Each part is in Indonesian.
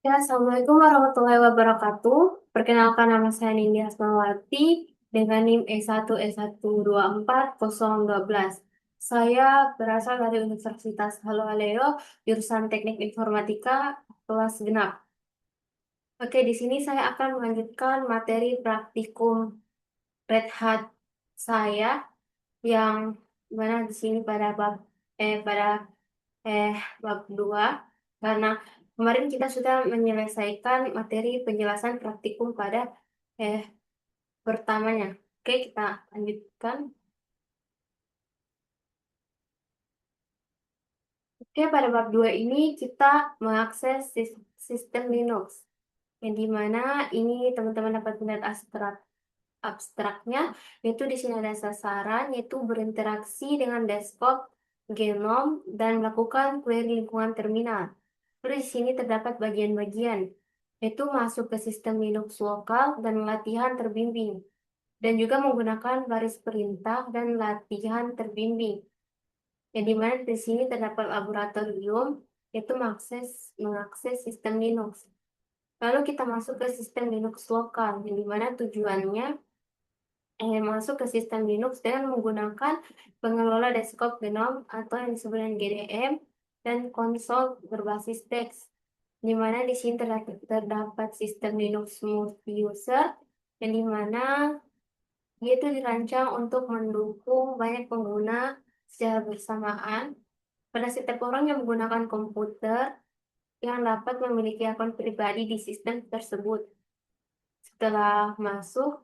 Ya, Assalamualaikum warahmatullahi wabarakatuh. Perkenalkan nama saya Nindya Asmawati dengan NIM E1S1240012. Saya berasal dari Universitas Haluoleo, jurusan Teknik Informatika kelas genap. Oke, di sini saya akan melanjutkan materi praktikum Red Hat saya yang mana di sini pada eh bab 2 karena kemarin kita sudah menyelesaikan materi penjelasan praktikum pada eh pertamanya. Oke, kita lanjutkan. Oke, pada bab 2 ini kita mengakses sistem Linux. Yang dimana ini teman-teman dapat melihat abstraknya, yaitu di sini ada sasaran, yaitu berinteraksi dengan desktop, genom, dan melakukan query lingkungan terminal. Lalu di sini terdapat bagian-bagian, yaitu masuk ke sistem Linux lokal dan latihan terbimbing, dan juga menggunakan baris perintah dan latihan terbimbing. Yang dimana di sini terdapat laboratorium, yaitu mengakses sistem Linux. Lalu kita masuk ke sistem Linux lokal, yang dimana tujuannya masuk ke sistem Linux dengan menggunakan pengelola desktop GNOME atau yang disebut dengan GDM dan konsol berbasis teks, di mana di sini terdapat sistem Linux multi-user, yang dimana dia itu dirancang untuk mendukung banyak pengguna secara bersamaan. Pada setiap orang yang menggunakan komputer yang dapat memiliki akun pribadi di sistem tersebut. Setelah masuk,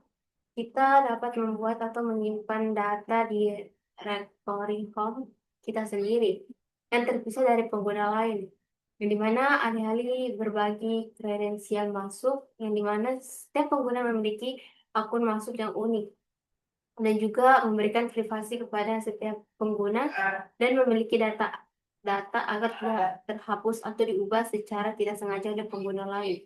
kita dapat membuat atau menyimpan data di repository home kita sendiri yang terpisah dari pengguna lain. Yang dimana alih-alih berbagi kredensial masuk, yang dimana setiap pengguna memiliki akun masuk yang unik dan juga memberikan privasi kepada setiap pengguna dan memiliki data agar tidak terhapus atau diubah secara tidak sengaja oleh pengguna lain.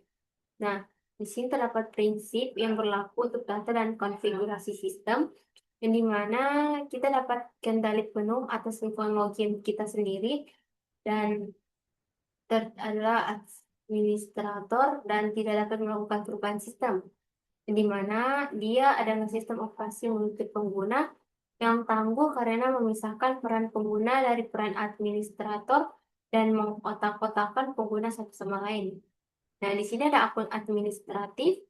Nah, di sini terdapat prinsip yang berlaku untuk data dan konfigurasi sistem, yang dimana kita dapat kendali penuh atas lingkungan login kita sendiri dan adalah administrator dan tidak dapat melakukan perubahan sistem, yang dimana dia adalah sistem operasi untuk pengguna yang tangguh karena memisahkan peran pengguna dari peran administrator dan mengotak-kotakan pengguna satu sama lain. Nah, di sini ada akun administratif,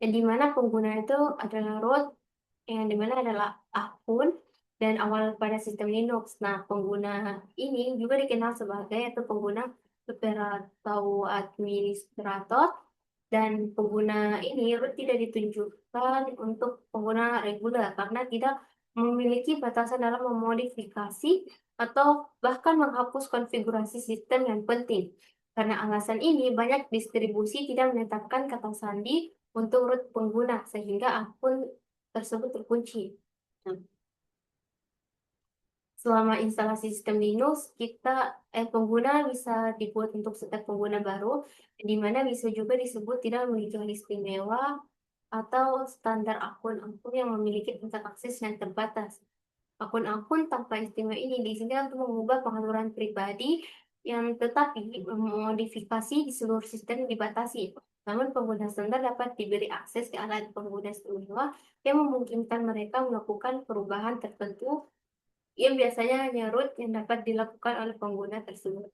yang dimana pengguna itu adalah root, yang dimana adalah akun dan awal pada sistem Linux. Nah, pengguna ini juga dikenal sebagai atau pengguna atau administrator, dan pengguna ini root tidak ditunjukkan untuk pengguna reguler karena tidak memiliki batasan dalam memodifikasi atau bahkan menghapus konfigurasi sistem yang penting. Karena alasan ini, banyak distribusi tidak menetapkan kata sandi untuk root pengguna sehingga akun tersebut terkunci. Nah, selama instalasi sistem Linux, pengguna bisa dibuat untuk setiap pengguna baru, di mana bisa juga disebut tidak memiliki hal istimewa atau standar akun-akun yang memiliki tingkat akses yang terbatas. Akun-akun tanpa istimewa ini diizinkan untuk mengubah pengaturan pribadi yang tetapi modifikasi di seluruh sistem dibatasi. Namun pengguna standar dapat diberi akses ke alat pengguna istimewa yang memungkinkan mereka melakukan perubahan tertentu yang biasanya hanya root yang dapat dilakukan oleh pengguna tersebut.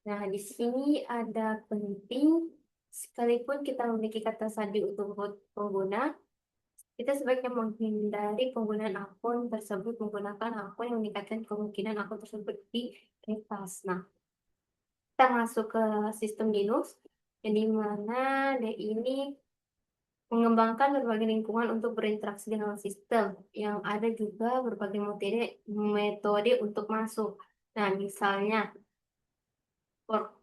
Nah, di sini ada penting, sekalipun kita memiliki kata sandi untuk root pengguna, kita sebaiknya menghindari penggunaan akun tersebut menggunakan akun yang meningkatkan kemungkinan akun tersebut di retas. Nah, kita masuk ke sistem Linux, yang dimana dia ini mengembangkan berbagai lingkungan untuk berinteraksi dengan sistem, yang ada juga berbagai metode untuk masuk. Nah, misalnya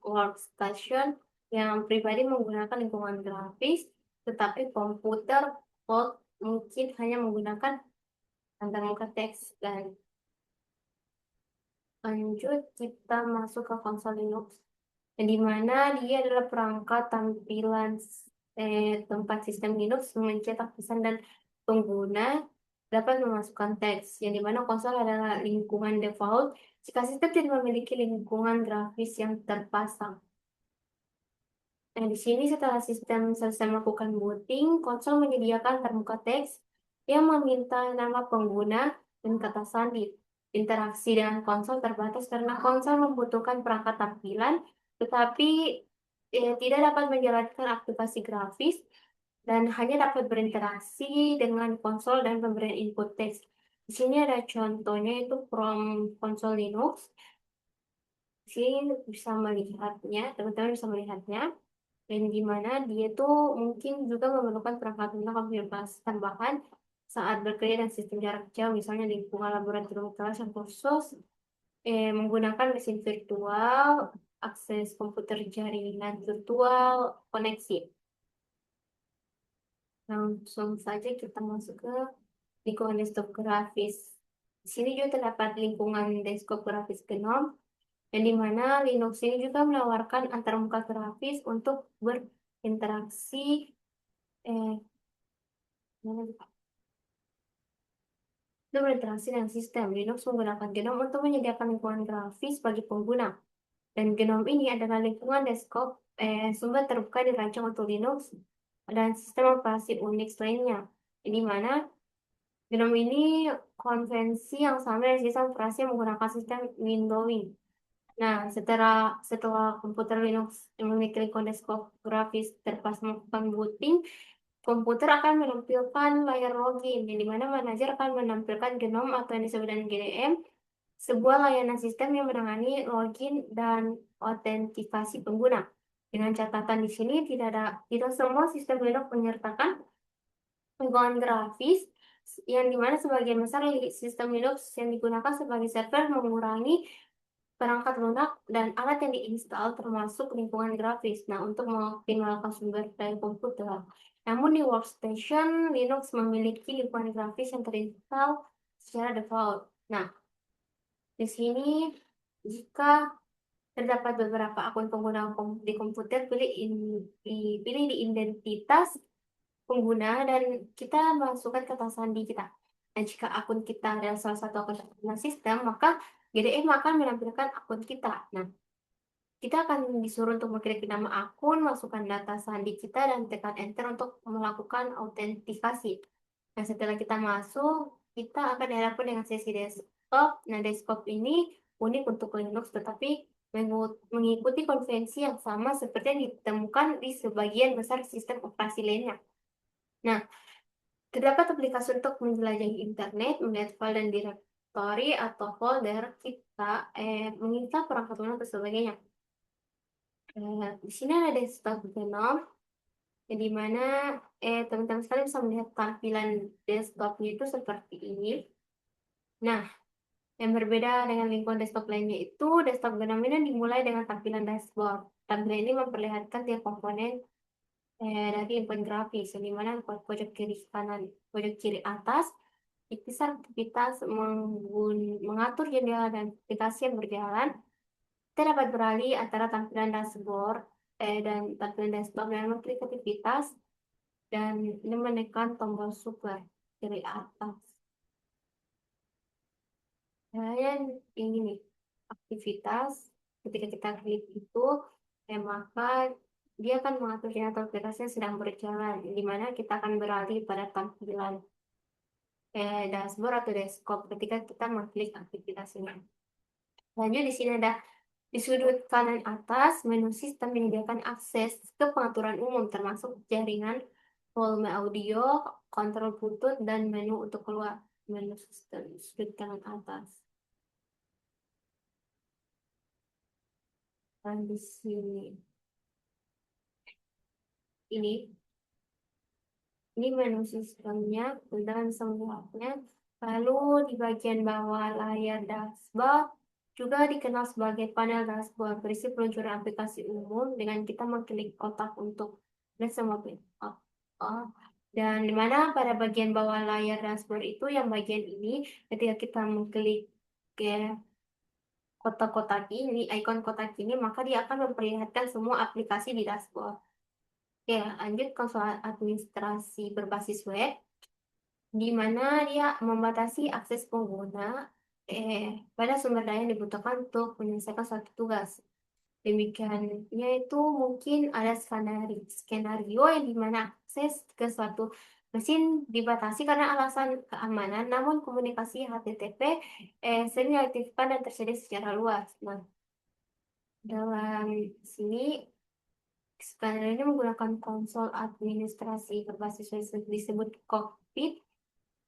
workstation yang pribadi menggunakan lingkungan grafis, tetapi komputer cloud mungkin hanya menggunakan antar muka teks. Dan lanjut kita masuk ke konsol Linux, yang dimana dia adalah perangkat tampilan tempat sistem Linux mencetak pesan dan pengguna dapat memasukkan teks, yang dimana konsol adalah lingkungan default jika sistem tidak memiliki lingkungan grafis yang terpasang. Nah, di sini setelah sistem selesai melakukan booting, konsol menyediakan termuka teks yang meminta nama pengguna dan kata sandi. Interaksi dengan konsol terbatas karena konsol membutuhkan perangkat tampilan, tetapi tidak dapat menjalankan aplikasi grafis dan hanya dapat berinteraksi dengan konsol dan pemberian input teks. Di sini ada contohnya itu from konsol Linux. Di sini bisa melihatnya, teman-teman bisa melihatnya. Dan di mana dia tuh mungkin juga memerlukan perangkat lunak konfirmasi tambahan saat bekerja dengan sistem jarak jauh, misalnya di lingkungan laboratorium kelas yang khusus, menggunakan mesin virtual, akses komputer jaringan virtual, koneksi. Langsung saja kita masuk ke lingkungan desktop grafis. Di sini juga terdapat lingkungan desktop grafis GNOME, yang di mana Linux ini juga menawarkan antarmuka grafis untuk berinteraksi eh, itu berinteraksi dengan sistem. Linux menggunakan Gnome untuk menyediakan lingkungan grafis bagi pengguna. Dan Gnome ini adalah lingkungan desktop sumber terbuka dirancang untuk Linux dan sistem operasi Unix lainnya. Di mana Gnome ini konvensi yang sama dengan sistem operasi yang menggunakan sistem windowing. Nah, setelah komputer Linux yang memiliki lingkungan desktop grafis terpas melakukan booting, komputer akan menampilkan layar login, yang dimana manajer akan menampilkan Gnome atau yang disebut dengan GDM, sebuah layanan sistem yang menangani login dan autentikasi pengguna. Dengan catatan di sini tidak semua sistem Linux menyertakan lingkungan grafis, yang dimana sebagian besar sistem Linux yang digunakan sebagai server mengurangi perangkat lunak dan alat yang diinstal termasuk lingkungan grafis. Nah, untuk mengoptimalkan sumber daya komputer. Namun di workstation, Linux memiliki lingkungan grafis yang terinstal secara default. Nah, di sini jika terdapat beberapa akun pengguna di komputer, pilih di identitas pengguna dan kita masukkan kata sandi kita. Nah, jika akun kita adalah salah satu akun pengguna sistem, maka GDM akan menampilkan akun kita. Nah, kita akan disuruh untuk mengklik nama akun, masukkan data sandi kita, dan tekan enter untuk melakukan autentikasi. Nah, setelah kita masuk, kita akan dihadapkan dengan sesi desktop. Nah, desktop ini unik untuk Linux, tetapi mengikuti konvensi yang sama seperti yang ditemukan di sebagian besar sistem operasi lainnya. Nah, terdapat aplikasi untuk menjelajahi internet, melihat file dan direktori atau folder kita, menginstal perangkat lunak dan sebagainya. Di sini ada desktop Gnome, di mana teman-teman sekalian bisa melihat tampilan desktopnya itu seperti ini. Nah, yang berbeda dengan lingkungan desktop lainnya itu, desktop Gnome ini dimulai dengan tampilan dashboard. Tampilan ini memperlihatkan tiap komponen dari lingkungan grafis, yang dimana pojok kiri kanan, pojok kiri atas, bisa aktivitas mengatur jendela dan aplikasi yang berjalan. Kita dapat beralih antara tampilan dashboard dan tampilan desktop dengan mengklik aktivitas dan ini menekan tombol super dari atas. Dan ini nih, aktivitas ketika kita klik itu, maka dia akan mengatur atau aplikasi yang sedang berjalan, di mana kita akan beralih pada tampilan dashboard atau desktop ketika kita mengklik aktivitas ini. Lanjut di sini ada di sudut kanan atas, menu sistem menyediakan akses ke pengaturan umum termasuk jaringan, volume audio, kontrol Bluetooth, dan menu untuk keluar. Menu sistem sudut kanan atas. Dan di sini ini menu sistemnya, teman bisa melihatnya. Lalu di bagian bawah layar dashboard juga dikenal sebagai panel dashboard, berisi peluncuran aplikasi umum dengan kita mengklik kotak untuk dan semua dan dimana pada bagian bawah layar dashboard itu yang bagian ini ketika kita mengklik ke kotak-kotak ini, ikon kotak ini, maka dia akan memperlihatkan semua aplikasi di dashboard. Oke, lanjut ke soal administrasi berbasis web, di mana dia membatasi akses pengguna pada sumber daya yang dibutuhkan untuk menyelesaikan suatu tugas. Demikiannya itu mungkin ada skenario yang dimana akses ke suatu mesin dibatasi karena alasan keamanan, namun komunikasi HTTP sering diaktifkan dan tersedia secara luas. Nah, dalam sini skenario ini menggunakan konsol administrasi berbasis Windows disebut cockpit,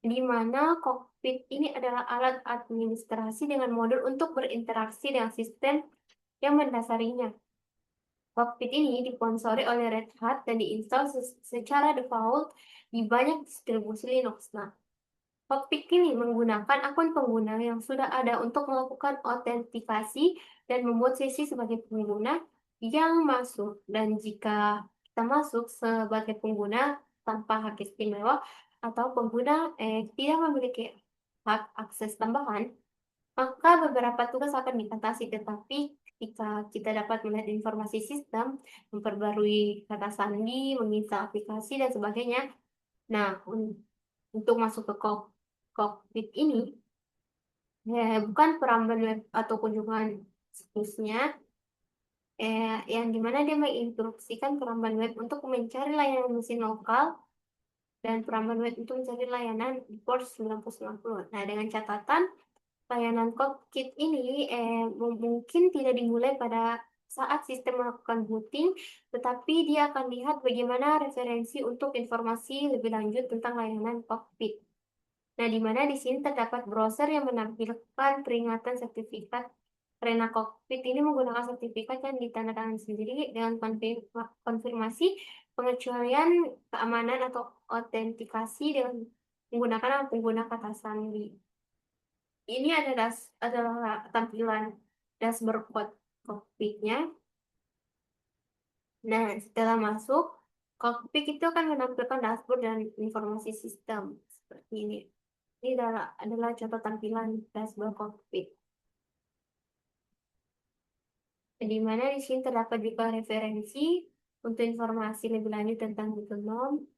di mana cockpit ini adalah alat administrasi dengan modul untuk berinteraksi dengan sistem yang mendasarinya. Cockpit ini disponsori oleh Red Hat dan diinstal secara default di banyak distribusi Linux. Nah, Cockpit ini menggunakan akun pengguna yang sudah ada untuk melakukan autentikasi dan membuat sesi sebagai pengguna yang masuk. Dan jika kita masuk sebagai pengguna tanpa hak istimewa atau pengguna tidak memiliki hak akses tambahan, maka beberapa tugas akan dibatasi, tetapi ketika kita dapat melihat informasi sistem, memperbarui kata sandi, menginstal aplikasi, dan sebagainya. Nah, untuk masuk ke cockpit ini, bukan peramban web atau kunjungan situsnya, yang dimana dia menginstruksikan peramban web untuk mencari layanan mesin lokal dan peramban web untuk mencari layanan di port 9090. Nah, dengan catatan layanan cockpit ini mungkin tidak dimulai pada saat sistem melakukan booting, tetapi dia akan lihat bagaimana referensi untuk informasi lebih lanjut tentang layanan cockpit. Nah, di mana di sini terdapat browser yang menampilkan peringatan sertifikat karena cockpit ini menggunakan sertifikat yang ditandatangani sendiri dengan konfirmasi pengecualian keamanan atau autentikasi dengan menggunakan pengguna kata sandi. Ini adalah tampilan dashboard cockpitnya. Nah, setelah masuk, cockpit itu akan menampilkan dashboard dan informasi sistem seperti ini. Ini adalah contoh tampilan dashboard cockpit. Di mana di sini terdapat juga referensi untuk informasi lebih lanjut tentang Gnome.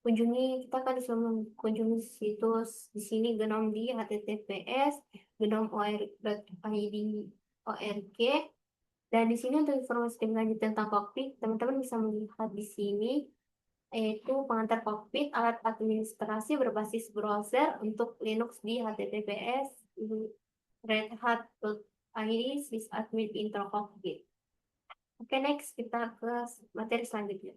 Kita akan bisa mengunjungi situs di sini Gnome di https gnome.org. Dan di sini untuk informasi lebih lanjut tentang cockpit, teman-teman bisa melihat di sini yaitu pengantar cockpit, alat administrasi berbasis browser untuk Linux di https redhat.id/admin intro cockpit. Oke, next kita ke materi selanjutnya.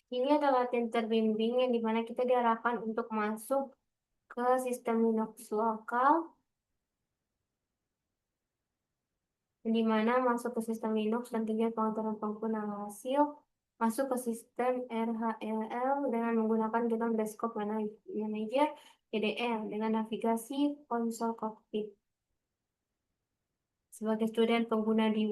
Ini adalah latihan terbimbing yang dimana kita diarahkan untuk masuk ke sistem Linux lokal, di mana masuk ke sistem Linux dan tujuan pengaturan pengguna hasil masuk ke sistem RHEL dengan menggunakan Gnome Desktop Manager (GDM) dengan navigasi konsol cockpit. Sebagai student pengguna di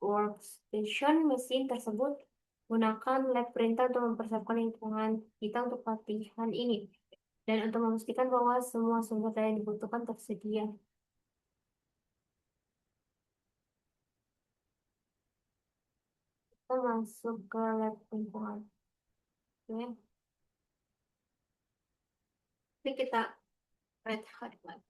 workstation mesin tersebut, gunakan lab printer untuk mempersiapkan lingkungan kita untuk latihan ini dan untuk memastikan bahwa semua sumber daya yang dibutuhkan tersedia. Kita masuk ke lab lingkungan. Oke. Jadi kita red hat lagi.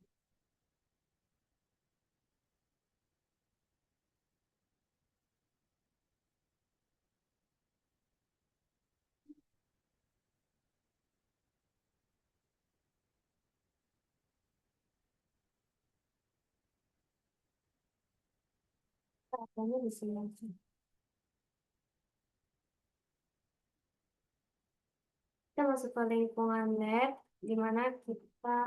Caranya di sini aja. Kita masuk ke lingkungan lab, di mana kita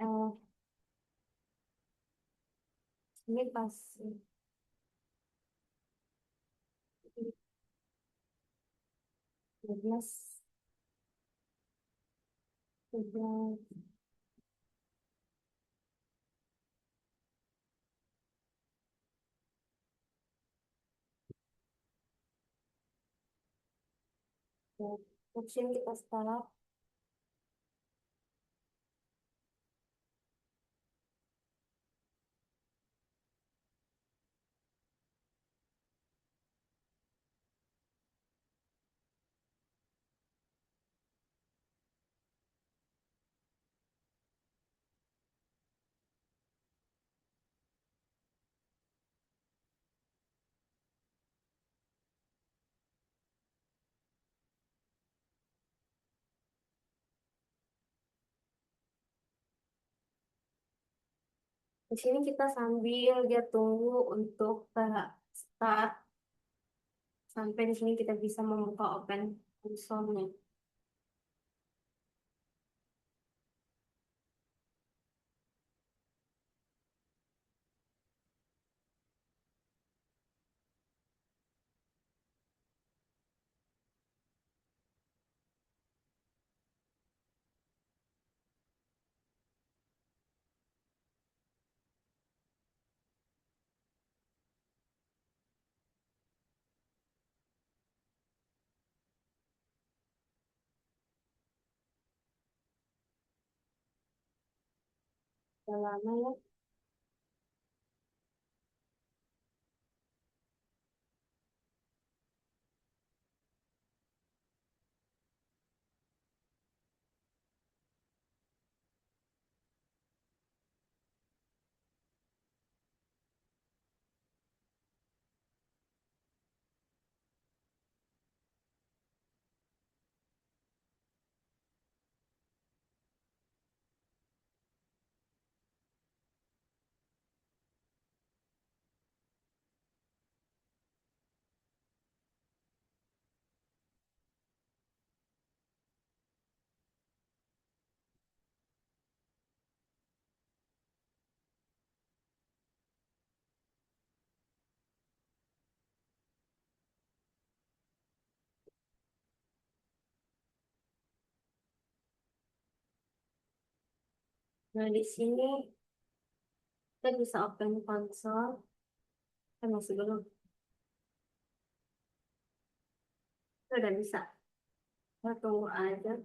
eh, ini pas 12 13 ya. Option kita start. Di sini kita sambil dia tunggu untuk start. Sampai di sini kita bisa membuka open console-nya. Udah lama ya. Nah, di sini kita bisa open console. Masih belum. Udah bisa. Kita tunggu aja.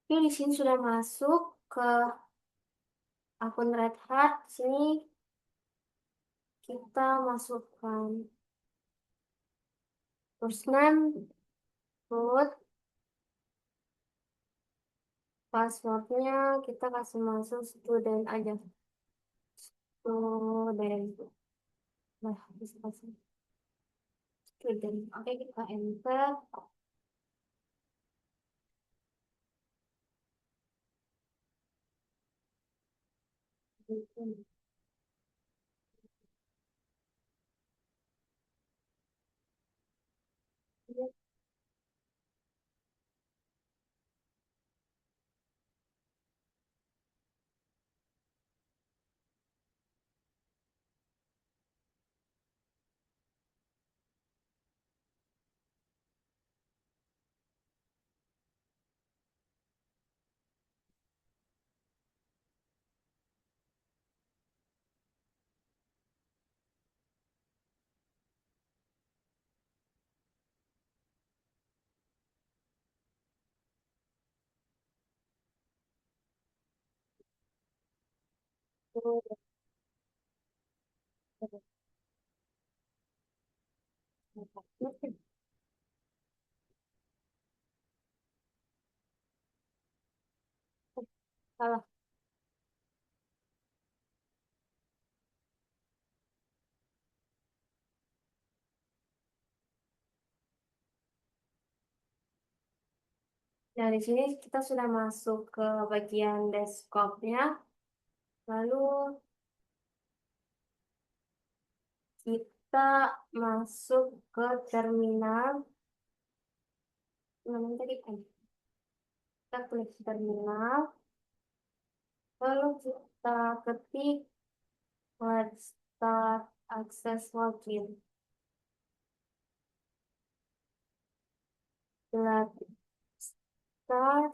Ini di sini sudah masuk ke akun Red Hat. Di sini kita masukkan first name, root, passwordnya kita kasih masuk student aja. Student. Nah, bisa kasih student. Oke, kita enter. Salah. Nah, di sini kita sudah masuk ke bagian desktopnya. Lalu kita masuk ke terminal. Mana tadi kan? Kita klik terminal. Lalu kita ketik Let's start access login. Let's start.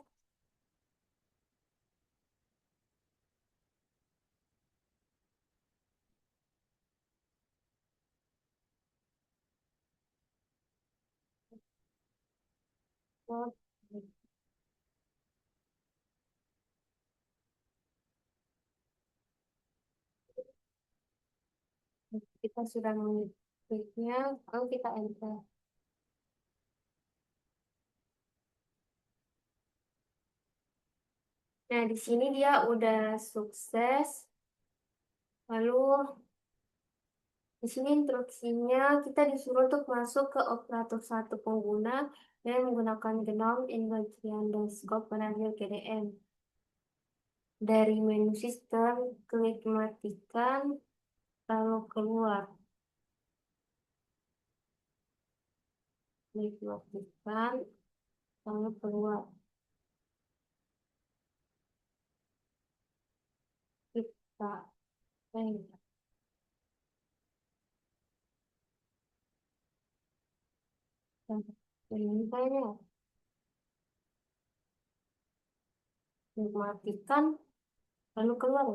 Login. Kita sudah mengikutnya, lalu kita enter. Nah, di sini dia udah sukses. Lalu di sini instruksinya kita disuruh untuk masuk ke operator satu pengguna dan menggunakan GNOME in bagian desktop penampilan KDM. Dari menu sistem, klik matikan, lalu keluar. Klik matikan, lalu keluar. Kita enter. Ini kayaknya klik matikan, lalu keluar.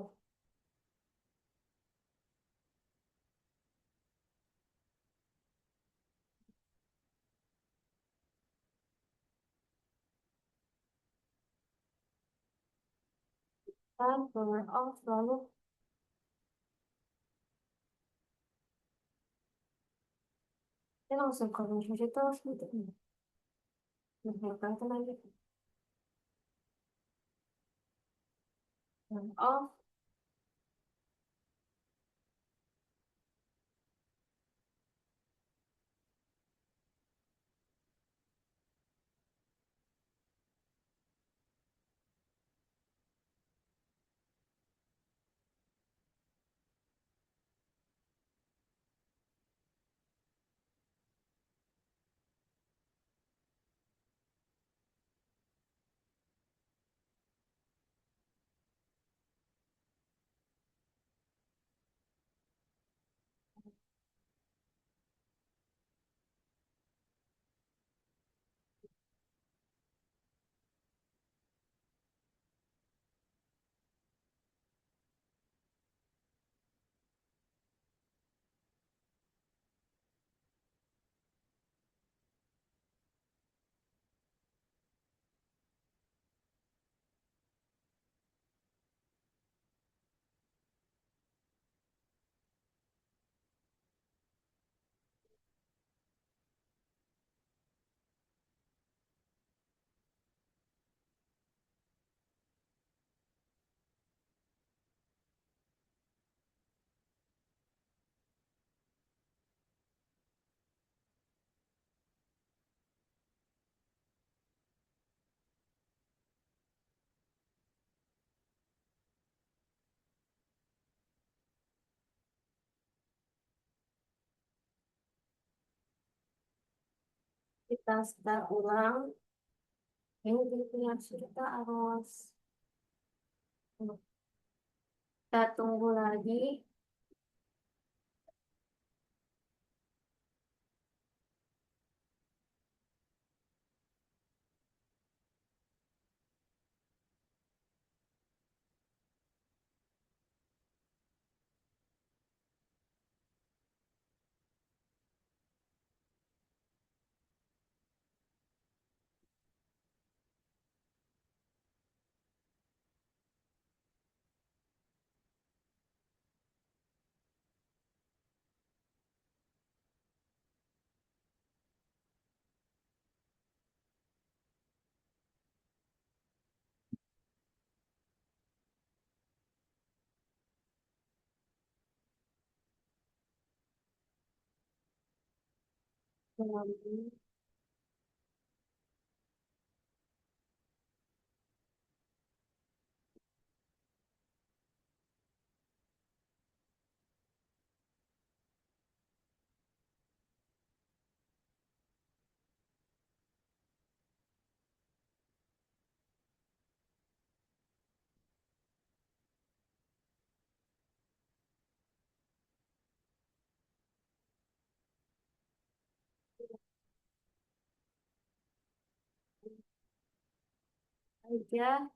Kan, power off, lalu kita langsung ke menu terus gitu. Nah, lagi. Turn off. Kita start ulang. Ini punya kita harus kita tunggu lagi. Lagi. aja.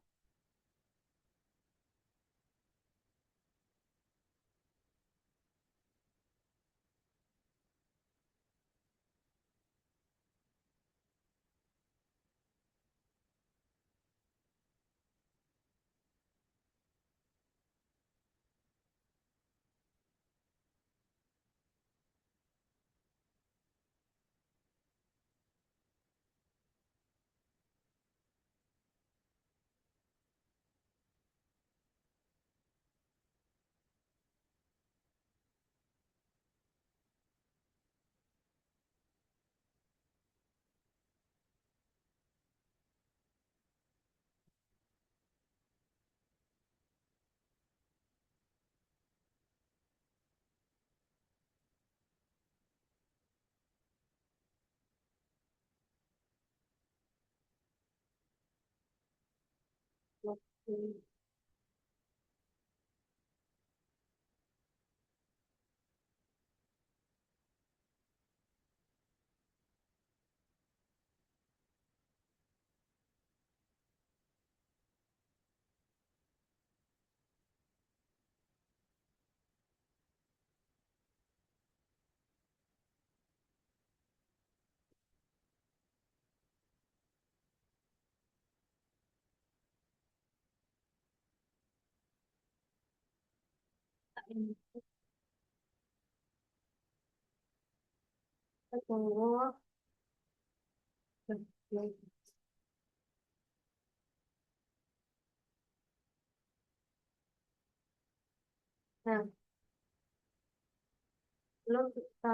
Oke. Kita tunggu. Nah, belum kita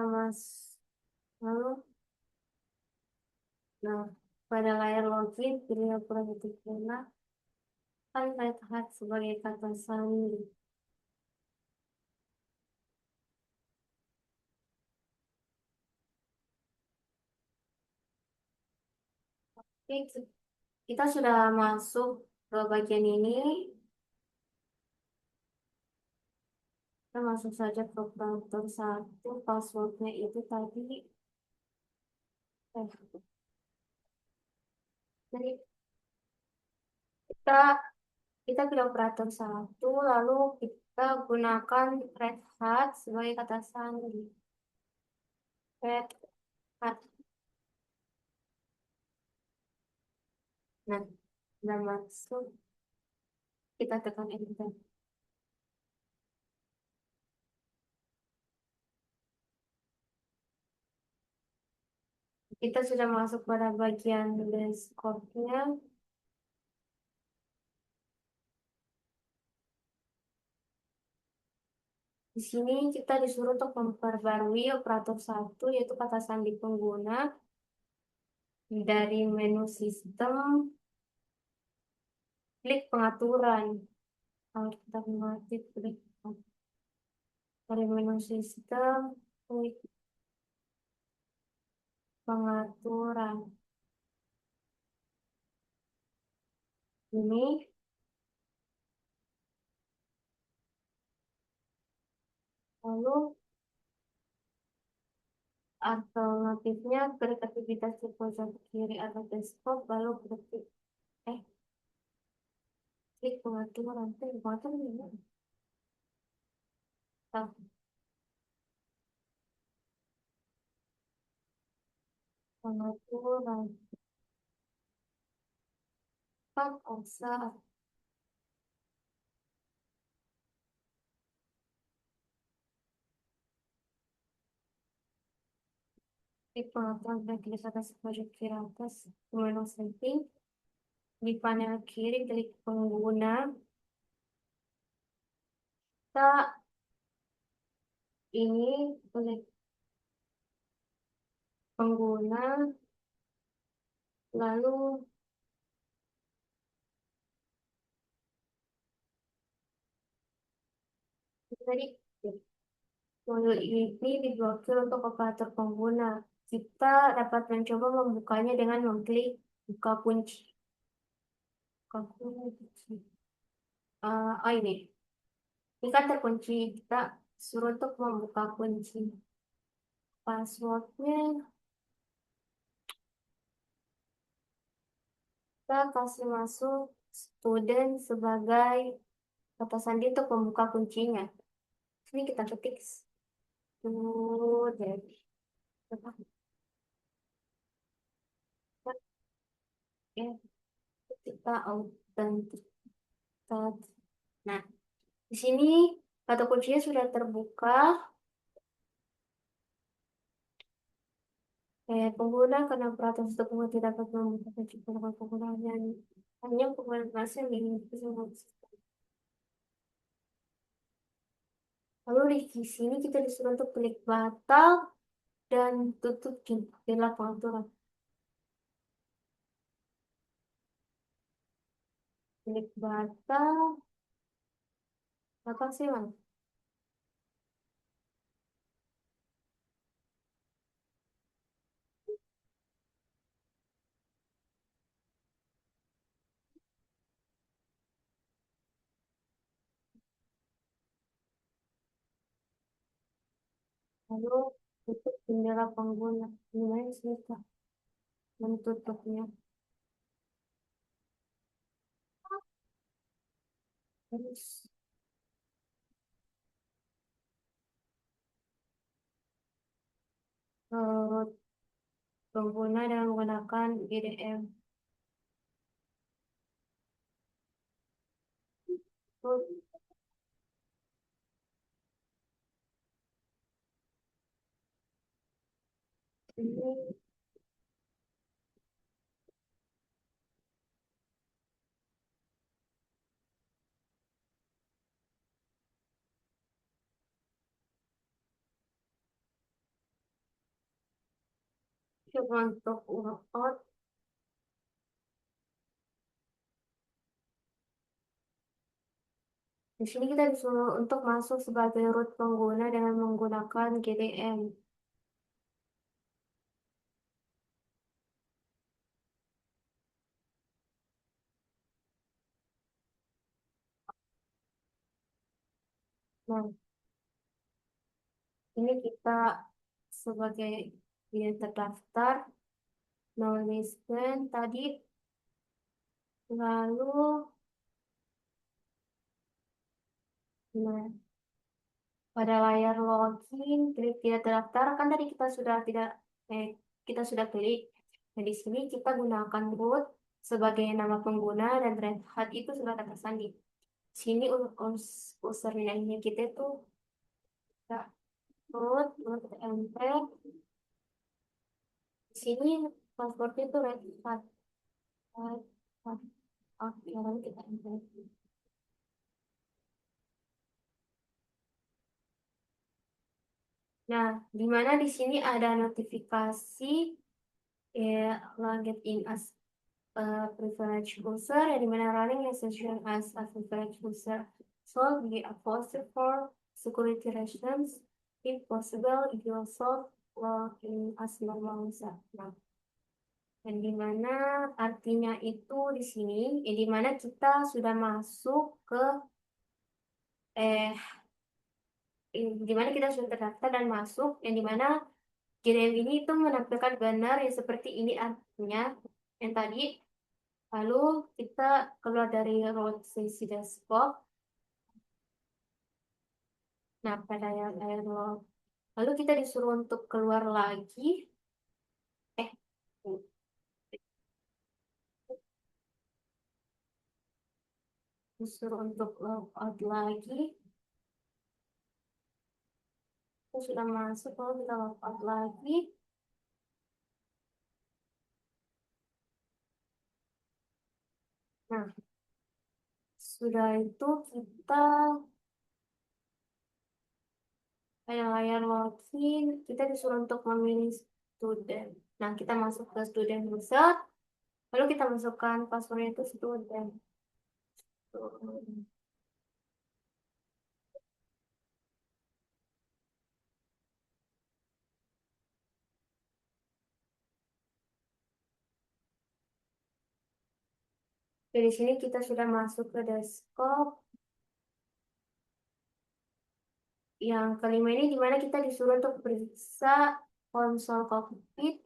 lalu, nah, pada layar login, pilih ukuran titik guna, kan red hat sebagai kata sandi. Oke, kita sudah masuk ke bagian ini. Kita masuk saja ke browser satu, passwordnya itu tadi. Jadi kita kita pilih operator satu, lalu kita gunakan red hat sebagai kata sandi. Red hat. Nah, sudah masuk. Kita tekan enter. Kita sudah masuk pada bagian desktopnya. Di sini kita disuruh untuk memperbarui operator satu, yaitu kata sandi pengguna. Dari menu sistem, klik pengaturan. Alternatif klik dari menu sistem, klik pengaturan. Ini lalu alternatifnya klik aktivitas di pojok kiri atau desktop, lalu eh klik pengaturan. Pengaturan ini. Nah, pengaturan. Pak, usah klik pengaturan dan klik atas pojok kiri atas menu setting. Di panel kiri klik pengguna. Kita ini klik pengguna, lalu tadi menu ini diblokir untuk operator pengguna. Kita dapat mencoba membukanya dengan mengklik buka kunci. Buka kunci. Oh ini kan terkunci. Kita suruh untuk membuka kunci. Passwordnya Kita kasih masuk student sebagai kata sandi untuk membuka kuncinya. Ini kita ketik student. Apa? Ya, kita authenticate. Nah, di sini kata kuncinya sudah terbuka. Pengguna karena peraturan tersebut tidak dapat membuka kunci penggunaan yang hanya penggunaan masing yang dimiliki semua sistem. Lalu di sini kita disuruh untuk klik batal dan tutup jendela pengaturan. Klik batal, apa sih, Bang? Lalu tutup jendela pengguna. Gimana sih Kak mentutupnya? Terus root pengguna dengan menggunakan GDM. Root ini cuma untuk workout. Di sini kita disuruh untuk masuk sebagai root pengguna dengan menggunakan GDM. Nah, ini kita sebagai yang terdaftar, menuliskan tadi, lalu nah, pada layar login, klik tidak terdaftar, kan tadi kita sudah tidak, kita sudah klik. Nah, di sini kita gunakan root sebagai nama pengguna dan Red Hat itu sebagai kata sandi. Sini username-nya kita itu ya, root enter. Di sini passwordnya itu Red Hat. Red Hat. Oke, lalu kita enter. Nah, di mana di sini ada notifikasi login as privileged user, yang dimana running a session as a privileged user. So, we are posted for security reasons. If possible, if you also login as normal user. Nah, dan dimana artinya itu di sini, dimana kita sudah masuk ke eh dimana kita sudah terdaftar dan masuk, yang dimana JDM ini itu menampilkan benar yang seperti ini artinya yang tadi. Lalu kita keluar dari root sesi dashboard. Nah, pada yang error. Lalu kita disuruh untuk keluar lagi. Eh, disuruh untuk log out lagi. Kita sudah masuk, lalu kita log out lagi. Nah, sudah itu kita pada layar login, kita disuruh untuk memilih student. Nah, kita masuk ke student user, lalu kita masukkan passwordnya itu student. Dari sini kita sudah masuk ke desktop. Yang kelima ini dimana kita disuruh untuk periksa konsol cockpit.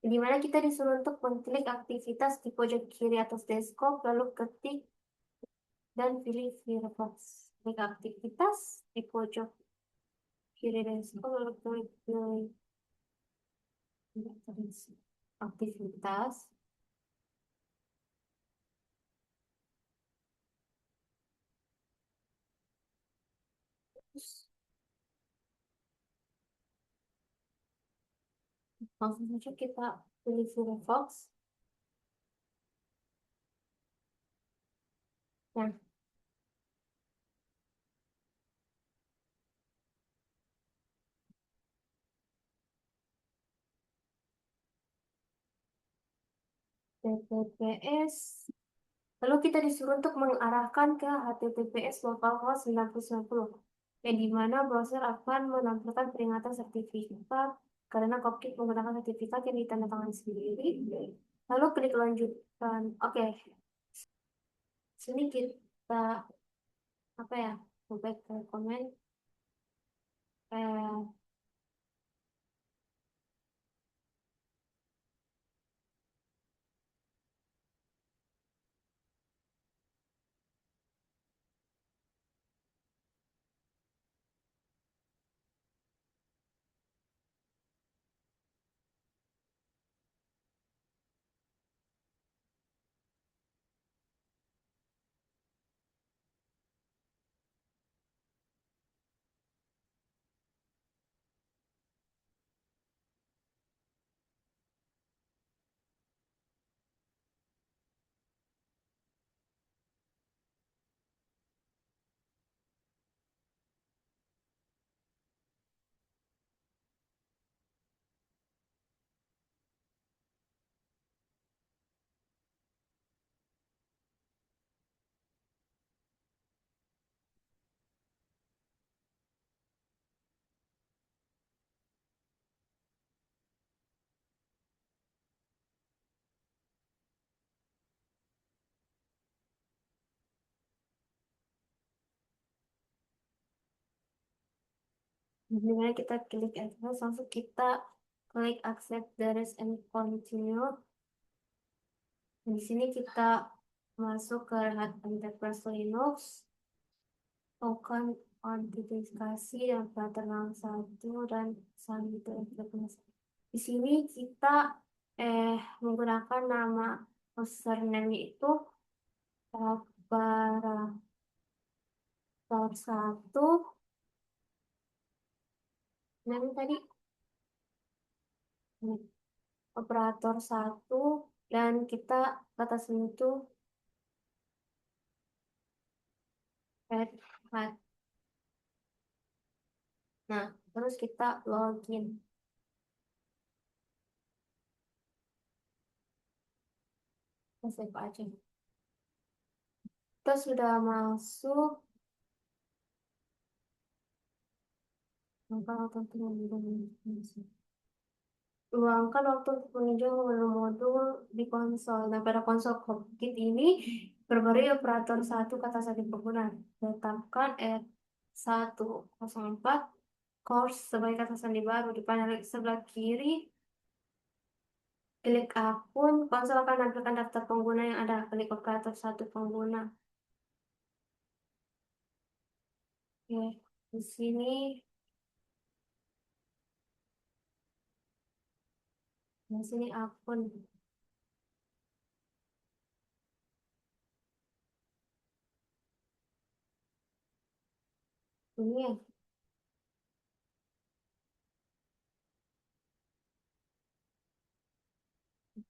di mana kita disuruh untuk mengklik aktivitas di pojok kiri atas desktop, lalu ketik dan pilih Firefox. Klik aktivitas di pojok kiri desktop, lalu klik pilih aktivitas. Terus langsung saja kita pilih Firefox. Nah, HTTPS. Lalu kita disuruh untuk mengarahkan ke HTTPS localhost 9090, yang di mana browser akan menampilkan peringatan sertifikat karena Koptik menggunakan sertifikat yang ditandatangani sendiri. Lalu klik lanjutkan. Oke, sini kita apa ya? Go back ke komen. Eh, Dimana kita klik advance, langsung kita klik accept the rest and continue. Di sini kita masuk ke Red Enterprise Linux, token autentifikasi dan pattern 1 dan satu interface. Di sini kita menggunakan nama username itu operator 1 dan tadi operator 1 dan kita kata sini itu red hat. Nah, terus kita login. Kita save aja. Kita sudah masuk. Maka waktu luangkan waktu untuk meninjau modul-modul di konsol. Nah, pada konsol Kopkit ini perbarui operator 1 kata sandi pengguna. Tetapkan R104 course sebagai kata sandi baru. Di panel sebelah kiri, klik akun. Konsol akan menampilkan daftar pengguna yang ada. Klik operator 1 pengguna. Oke, di sini, akun. Ini ya,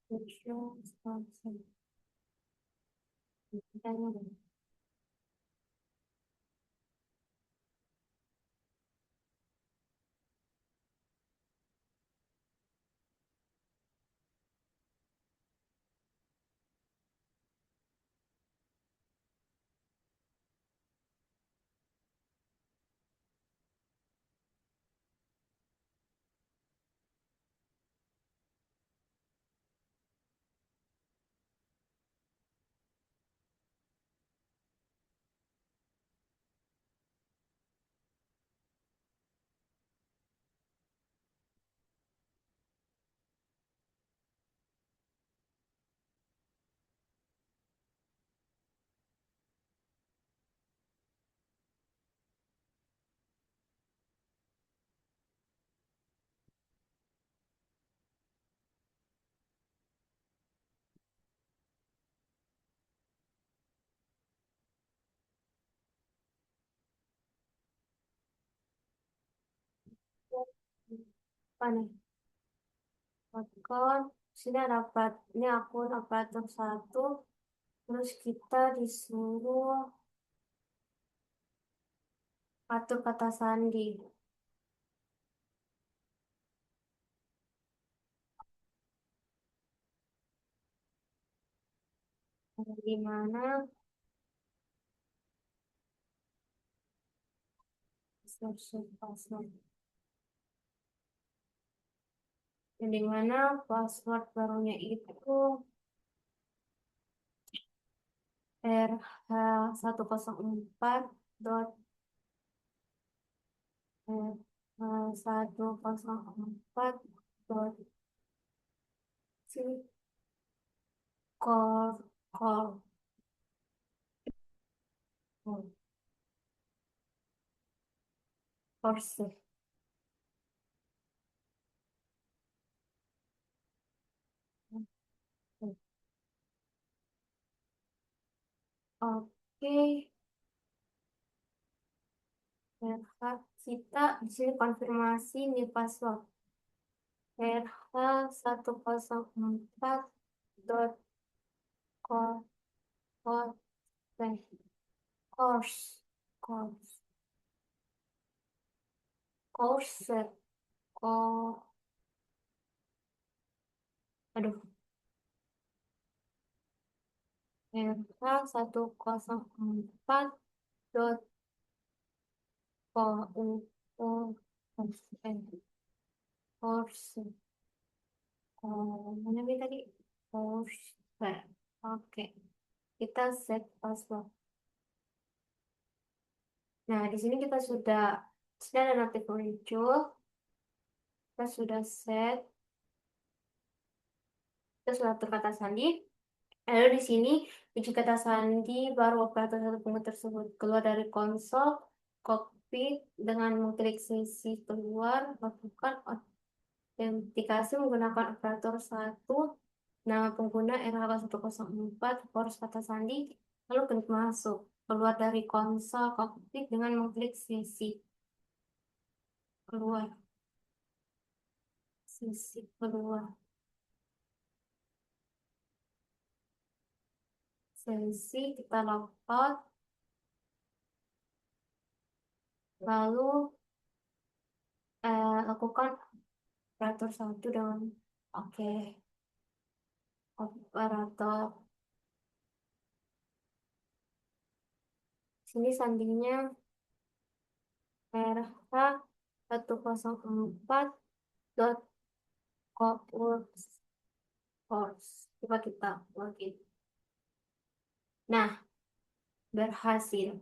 virtual sponsor. Kita nyari. apa nih? Akun, sini ada ini akun operator satu, terus kita disuruh atur kata sandi. Di mana password, yang di mana password barunya itu RH104 dot RH104 dot si call course. Oke, RH kita di sini konfirmasi nih password RH104 dot co- co- course course course co- aduh RH104 dot course course mana nih tadi course. Oke, kita set password. Nah, di sini kita sudah ada notif muncul, kita sudah set, kita sudah atur kata sandi. Lalu di sini uji kata sandi baru operator satu pungut tersebut keluar dari konsol kokpit dengan mengklik sisi keluar, lakukan autentikasi menggunakan operator satu, nama pengguna RH104, force kata sandi, lalu klik masuk. Keluar dari konsol kokpit dengan mengklik sisi keluar, sisi keluar, sesi kita logout, lalu lakukan operator satu dengan oke. Operator sini sandinya RH104 dot course course. Coba kita login. Nah, berhasil.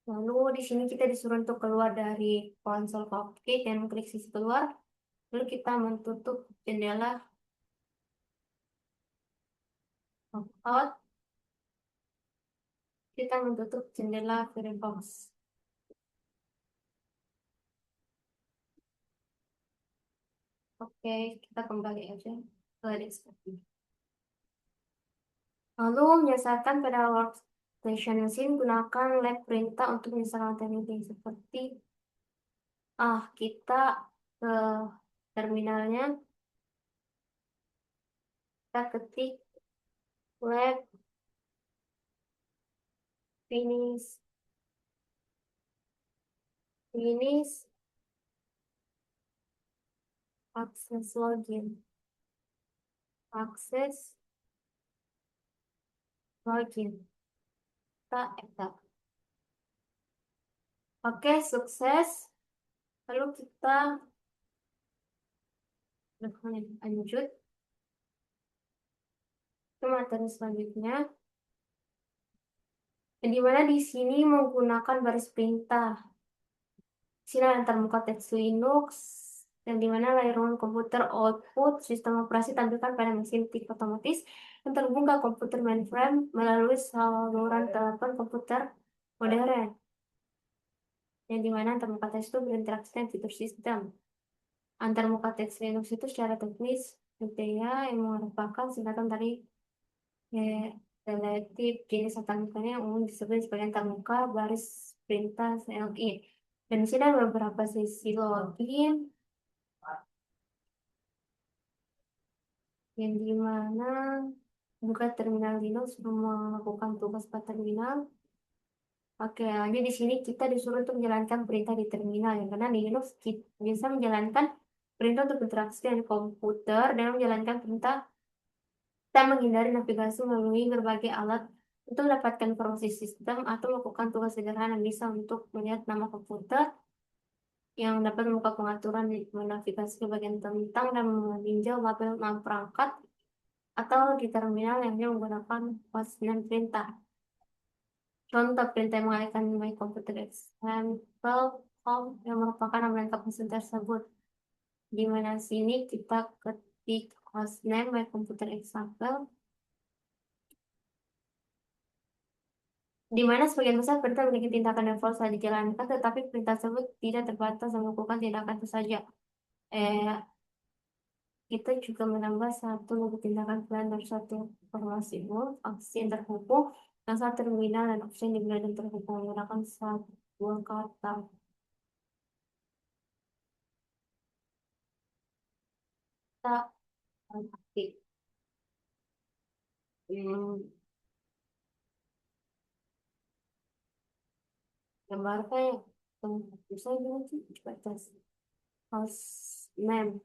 Lalu di sini kita disuruh untuk keluar dari konsol kokpit dan klik sisi keluar. Lalu kita menutup jendela logout. Kita menutup jendela Firefox. Oke, kita kembali aja ke desktop. Lalu menyelesaikan pada workstation mesin, gunakan lab perintah untuk menyesuaikan teknik seperti kita ke terminalnya, kita ketik lab finish finish akses login, kita enter. Oke, sukses. Lalu kita lanjut ke materi selanjutnya, di mana di sini menggunakan baris perintah. Sini ada terbuka teks Linux, dan di mana layar komputer output sistem operasi tampilkan pada mesin tik otomatis yang terhubung ke komputer mainframe melalui saluran telepon komputer modern. Yang di mana antarmuka teks itu berinteraksi dengan fitur sistem. Antarmuka teks Linux itu secara teknis NVIDIA yang merupakan singkatan dari relatif jenis antarmukanya yang umum disebut sebagai antarmuka baris perintah CLI. Dan di sini ada beberapa sesi login yang dimana buka terminal Linux melakukan tugas pada terminal. Oke, lanjut di sini kita disuruh untuk menjalankan perintah di terminal yang karena di Linux kita bisa menjalankan perintah untuk berinteraksi dengan komputer dan menjalankan perintah kita menghindari navigasi melalui berbagai alat untuk mendapatkan informasi sistem atau melakukan tugas sederhana bisa untuk melihat nama komputer yang dapat membuka pengaturan di navigasi ke bagian tentang dan meninjau label nama perangkat atau di terminal yang hanya menggunakan postingan perintah. Contoh perintah yang mengalihkan My Computer Example com yang merupakan nama lengkap mesin tersebut. Di mana sini kita ketik hostname My Computer Example, di mana sebagian besar perintah memiliki tindakan default saat dijalankan, tetapi perintah tersebut tidak terbatas dan melakukan tindakan itu saja. Eh, kita juga menambah satu tindakan plan dari satu informasi bulk, aksi yang terhubung, dan satu terminal dan opsi yang dimulai dan terhubung menggunakan satu buah kata. Kita ketik. Hmm, gambar kayak bisa juga sih coba tes host name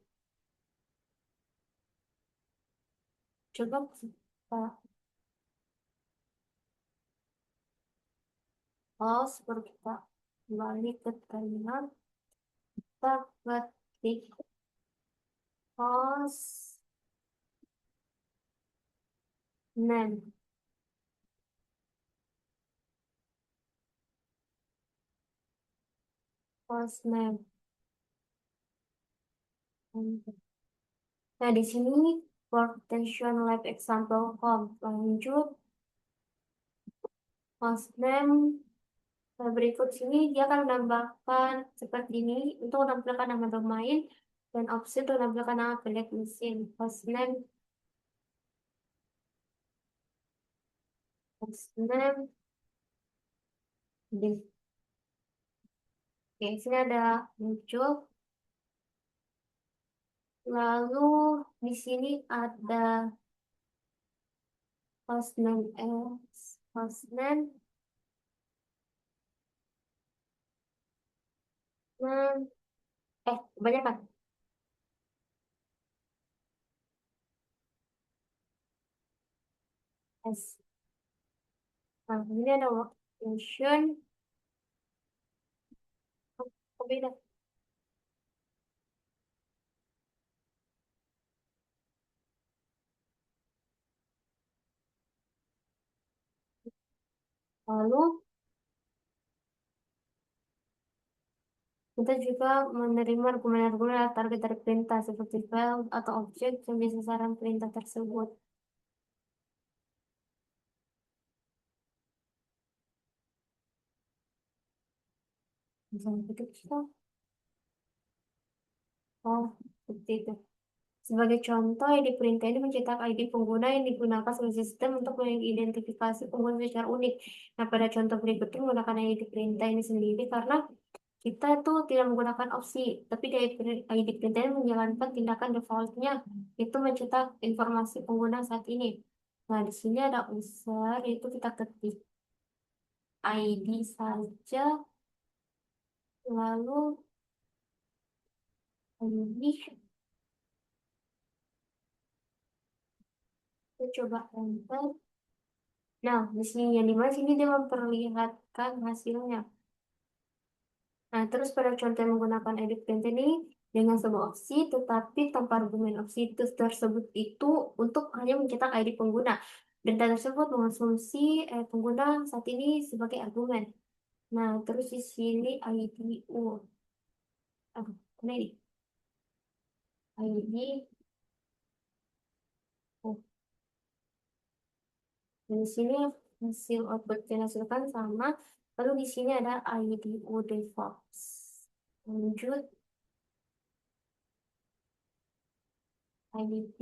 coba kita host baru kita kembali ke terminal, kita ketik host name, host name. Nah, di sini workstation lab example.com lanjut host name. Nah, berikut sini dia akan menambahkan seperti ini untuk menampilkan nama domain dan opsi untuk menampilkan nama pemilik mesin. Hostname di Oke, sini ada muncul. Lalu di sini ada hostname s, hostname, name, banyak kan? S. Nah, ini ada workstation. Oh, beda. Lalu kita juga menerima argumen-argumen target dari perintah seperti file atau objek yang bisa saran perintah tersebut. Misalnya kita, oh, seperti itu. Sebagai contoh, ID perintah ini mencetak ID pengguna yang digunakan sebagai sistem untuk mengidentifikasi pengguna secara unik. Nah, pada contoh berikutnya menggunakan ID perintah ini sendiri karena kita tuh tidak menggunakan opsi, tapi dari ID perintah ini menjalankan tindakan defaultnya, itu mencetak informasi pengguna saat ini. Nah, di sini ada user, itu kita ketik ID saja, lalu ID, kita coba enter. Nah, di sini yang dimana sini dia memperlihatkan hasilnya. Nah, terus pada contoh yang menggunakan edit print ini dengan sebuah opsi, tetapi tanpa argumen opsi itu tersebut itu untuk hanya mencetak ID pengguna. Dan data tersebut mengonsumsi pengguna saat ini sebagai argumen. Nah, terus di sini ID, aduh, mana ini? ID, oh, dan di sini hasil output yang dihasilkan sama. Lalu di sini ada ID DevOps. Lanjut, ID,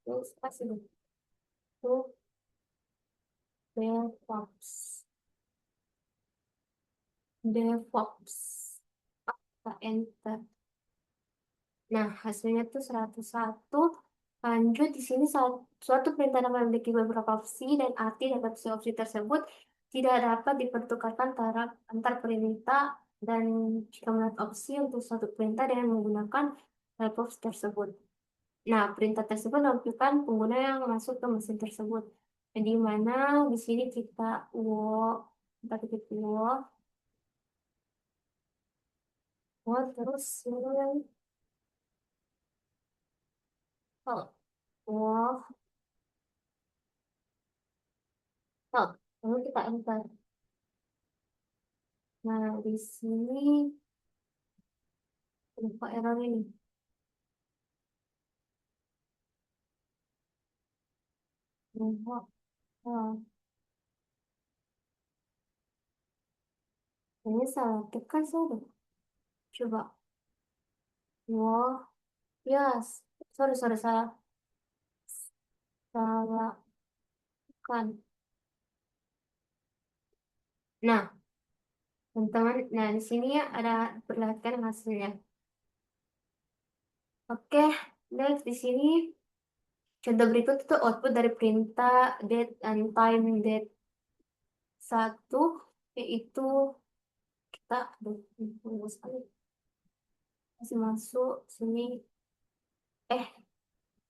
terus kasih bentuk DevOps. DevOps. Kita enter. Nah, hasilnya tuh 101. Lanjut di sini suatu perintah dapat memiliki beberapa opsi dan arti dapat opsi tersebut tidak dapat dipertukarkan antar perintah dan jika melihat opsi untuk suatu perintah dengan menggunakan DevOps tersebut. Nah, perintah tersebut menampilkan pengguna yang masuk ke mesin tersebut. Di mana di sini kita ketik terus ini oh, walk, lalu kita enter. Nah, di sini lupa error ini. Walk, oh, ini salah tekan saya. Coba. Walk, yes. Sorry, sorry, salah tekan. Nah, teman-teman, nah di sini ya ada perlihatkan hasilnya. Oke, next di sini contoh berikut itu output dari perintah date and time date satu, yaitu kita tunggu sekali masih masuk sini eh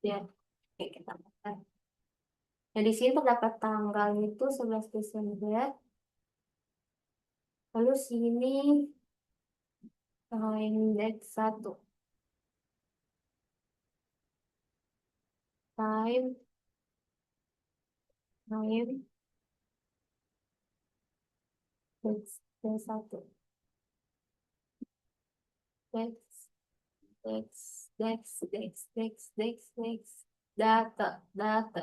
ya oke, kita buka. Nah di sini terdapat tanggal itu 11 Desember, lalu sini time date satu, time time date satu, date date data data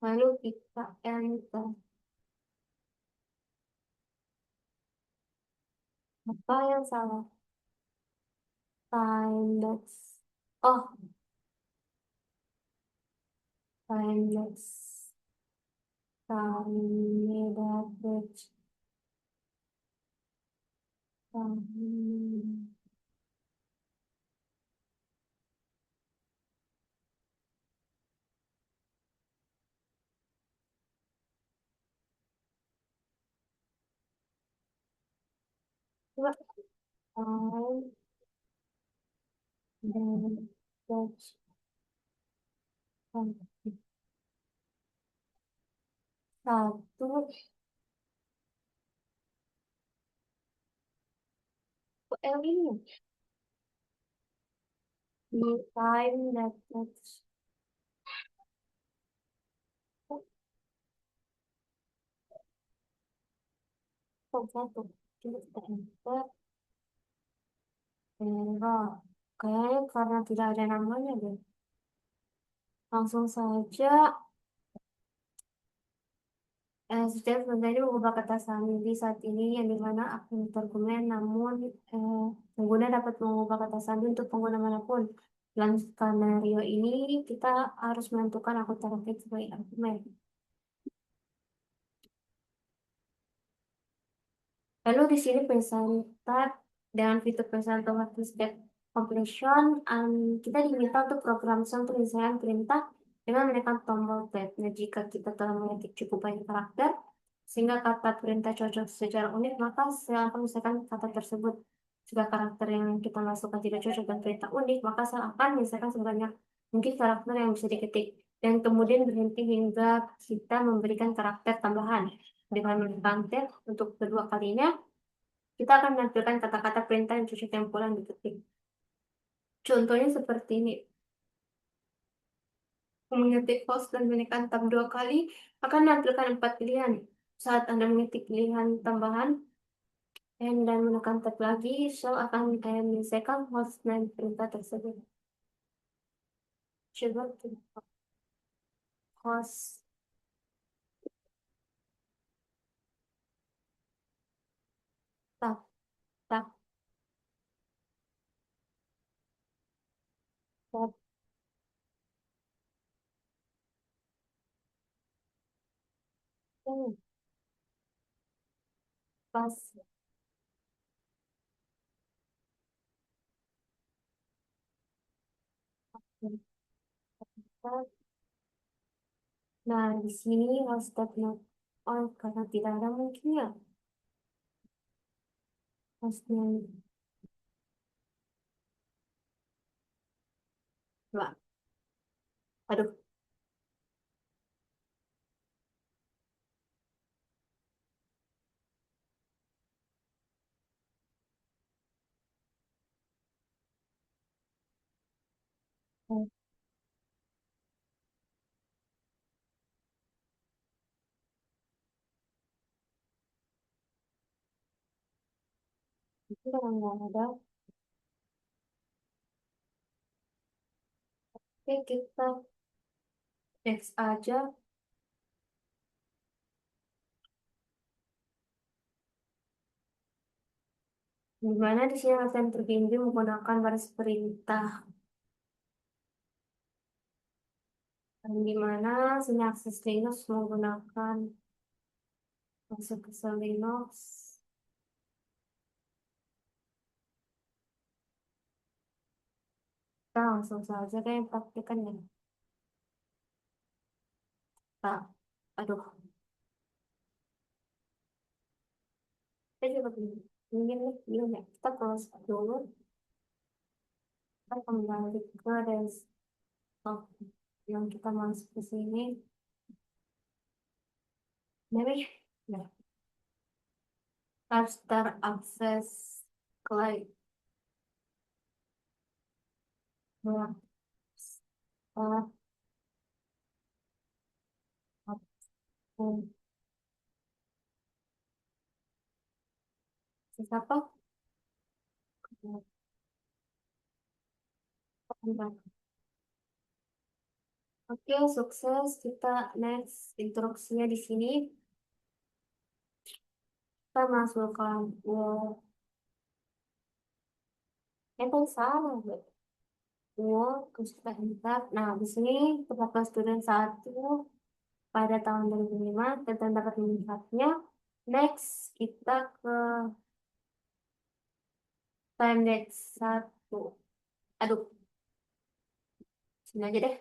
lalu kita enter. Apa yang salah? Time that's oh time that's time that's time. Coba time that's time. Satu L ini di time that's satu. Coba kita enter enggak. Kayaknya karena tidak ada namanya deh. Langsung saja setiap sebenarnya mengubah kata sandi saat ini yang dimana akun tergumen namun pengguna dapat mengubah kata sandi untuk pengguna manapun. Dalam skenario ini kita harus menentukan akun target sebagai argumen. Lalu di sini pesan tab dengan fitur pesan otomatis step completion, kita diminta untuk program untuk penyelesaian perintah dengan menekan tombol tab. Nah, jika kita telah mengetik cukup banyak karakter, sehingga kata perintah cocok secara unik, maka silakan misalkan kata tersebut. Jika karakter yang kita masukkan tidak cocok dan perintah unik, maka silakan misalkan sebanyak mungkin karakter yang bisa diketik. Dan kemudian berhenti hingga kita memberikan karakter tambahan. Dengan menekan tab untuk kedua kalinya, kita akan menampilkan kata-kata perintah yang cocok tempo yang diketik. Contohnya seperti ini. Mengetik pause dan menekan tab dua kali akan menampilkan empat pilihan. Saat Anda mengetik pilihan tambahan dan menekan tab lagi, shell akan menyelesaikan host dan perintah tersebut. Coba kita host tab tab tab. Pas. Nah, di sini harus step not on karena tidak ada mungkin ya. Harusnya Mbak. Aduh, itu kalau nggak ada. Oke, kita next aja. Di mana di sini akan terbimbing menggunakan baris perintah. Dan di mana sini akses Linux menggunakan masuk ke sel Linux. Kita langsung saja kayak praktikan ya. Nah, aduh, saya coba ini nih, ini ya. Kita close dulu. Kita kembali ke desktop yang kita masuk ke sini. Maybe, nah, start access client. Nah, start access. Siapa? Oke, sukses. Kita next instruksinya di sini. Kita masukkan wall. Tadi salah, Bu. Wall, terus kita enter. Nah, di sini terdapat student 1 pada tahun 2005 dan dapat melihatnya. Next, kita ke time next 1. Aduh, sini aja deh.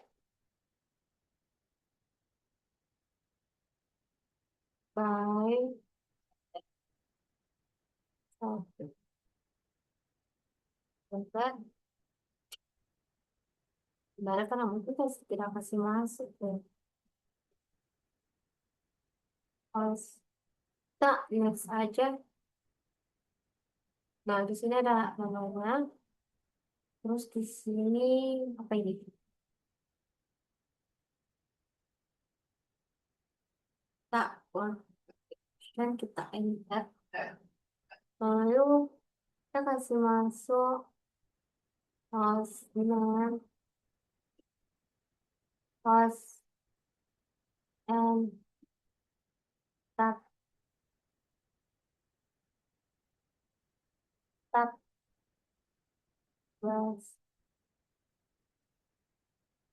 Bye. Satu. Bentar. Gimana karena mungkin kita tidak kasih masuk ya. Harus kita next aja. Nah, di sini ada namanya. Terus di sini apa ini? Tak, dan kita enter. Lalu kita kasih masuk host dengan host and tab tab plus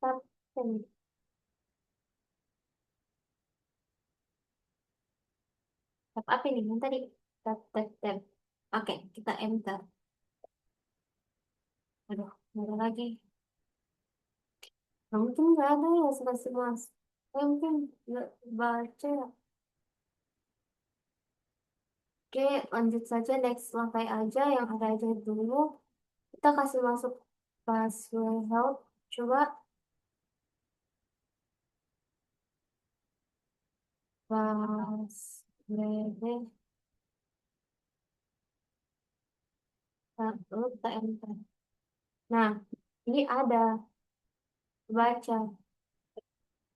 tab ini. Tab apa ini? Yang tadi tab tab tab. Oke, kita enter. Aduh, nggak ada lagi. Nah, mungkin nggak ada ya kasih mas. Mungkin nggak baca ya. Oke, lanjut saja next lantai aja yang ada aja dulu. Kita kasih masuk password help. Coba password satu kita enter. Nah, ini ada baca.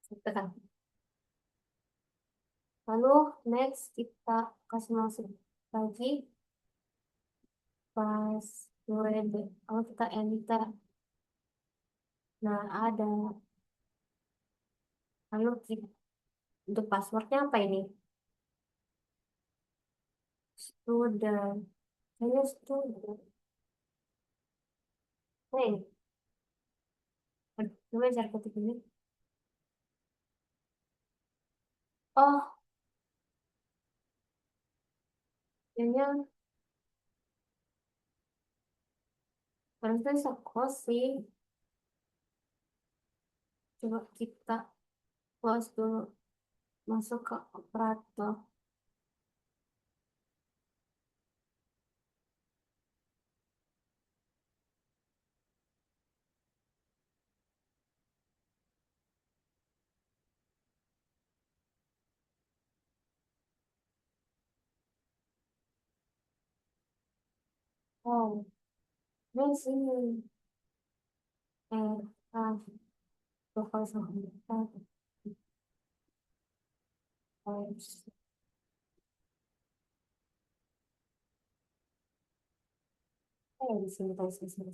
Tekan. Lalu next kita kasih masuk lagi password. Lalu kita enter. Nah, ada. Lalu kita, untuk passwordnya apa ini? Student. Kayaknya student. Nih, coba cara ketik ini. Oh, Kayaknya harusnya sekos sih. Coba kita close dulu, masuk ke operator. Oh, ini sini. Ah, lokal sama. Oh, di sini, di sini.